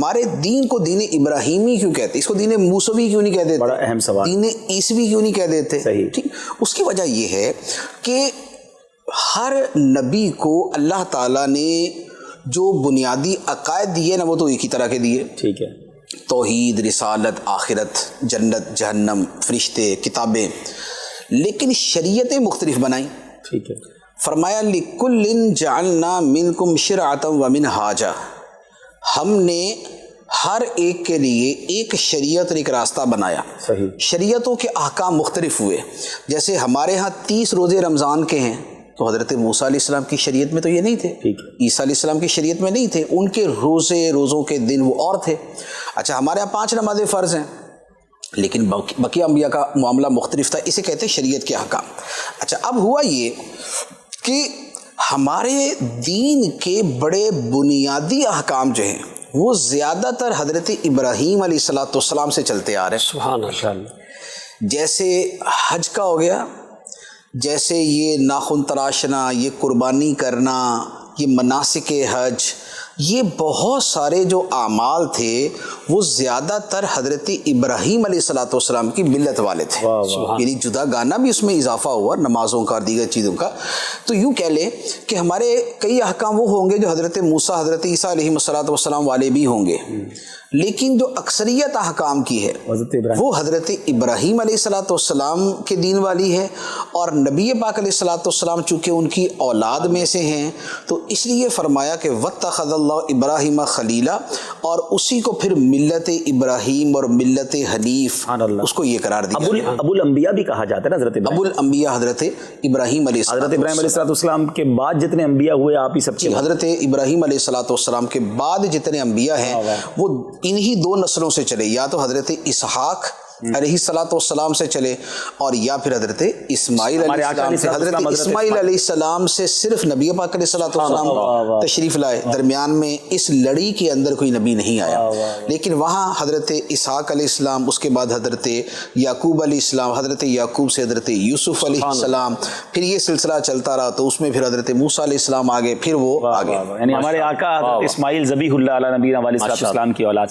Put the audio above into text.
ہمارے دین کو دین ابراہیمی کیوں کہتے, اس کو دین موسوی کیوں نہیں کہہ دیتے؟ بڑا اہم سوال. دین عیسوی کیوں نہیں کہہ دیتے؟ صحیح. ٹھیک, اس کی وجہ یہ ہے کہ ہر نبی کو اللہ تعالیٰ نے جو بنیادی عقائد دیے نا وہ تو ایک ہی طرح کے دیے. ٹھیک ہے. توحید, رسالت, آخرت, جنت, جہنم, فرشتے, کتابیں, لیکن شریعتیں مختلف بنائیں. ٹھیک ہے. فرمایا لِكُلٍّ جَعَلْنَا مِنْكُمْ شِرْعَةً وَمِنْهَاجًا, ہم نے ہر ایک کے لیے ایک شریعت اور ایک راستہ بنایا. صحیح. شریعتوں کے احکام مختلف ہوئے. جیسے ہمارے ہاں 30 روزے رمضان کے ہیں, تو حضرت موسیٰ علیہ السلام کی شریعت میں تو یہ نہیں تھے, عیسیٰ علیہ السلام کی شریعت میں نہیں تھے, ان کے روزوں کے دن وہ اور تھے. اچھا, ہمارے یہاں 5 نمازیں فرض ہیں, لیکن بقیہ انبیاء کا معاملہ مختلف تھا, اسے کہتے ہیں شریعت کے احکام. اچھا, اب ہوا یہ کہ ہمارے دین کے بڑے بنیادی احکام جو ہیں وہ زیادہ تر حضرت ابراہیم علیہ السلام سے چلتے آ رہے ہیں. سبحان اللہ. جیسے حج کا ہو گیا, جیسے یہ ناخن تراشنا, یہ قربانی کرنا, یہ مناسک حج, یہ بہت سارے جو اعمال تھے وہ زیادہ تر حضرت ابراہیم علیہ السلام کی ملت والے تھے. یعنی جدا گانا بھی اس میں اضافہ ہوا, نمازوں کا اور دیگر چیزوں کا. تو یوں کہہ لیں کہ ہمارے کئی احکام وہ ہوں گے جو حضرت موسیٰ, حضرت عیسیٰ علیہ السلام والے بھی ہوں گے, لیکن جو اکثریت احکام کی ہے وہ حضرت ابراہیم علیہ السلام کے دین والی ہے, اور نبی پاک علیہ السلام چونکہ ان کی اولاد میں سے ہیں تو اس لیے فرمایا کہ واتخذ اللہ ابراہیم خلیلا, اور اسی کو پھر ملت ابراہیم اور ملت حنیف اس کو یہ قرار دیا. ابو الانبیاء بھی کہا جاتا ہے نا حضرت ابو الانبیاء حضرت ابراہیم علیہ حضرت ابراہیم علیہ السلام کے بعد جتنے انبیاء ہوئے آپ ہی سب کے, حضرت ابراہیم علیہ السلام کے بعد جتنے انبیاء ہیں وہ انہی 2 نسلوں سے چلے, یا تو حضرت اسحاق علیہ السلام سے چلے, اور یا پھر حضرت اسماعیل علیہ السلام سے. حضرت اسماعیل علیہ السلام سے صرف نبی پاک علیہ السلام تشریف لائے, درمیان میں اس لڑی کے اندر کوئی نبی نہیں آیا. لیکن وہاں حضرت اسحاق علیہ السلام, اس کے بعد حضرت یعقوب علیہ السلام, حضرت یعقوب سے حضرت یوسف علیہ السلام, پھر یہ سلسلہ چلتا رہا, تو اس میں پھر حضرت موسیٰ علیہ السلام آگے, پھر وہ آگے. یعنی ہمارے آقا حضرت اسماعیل ذبیح اللہ علیہ نبینا علیہ السلام کی اولاد.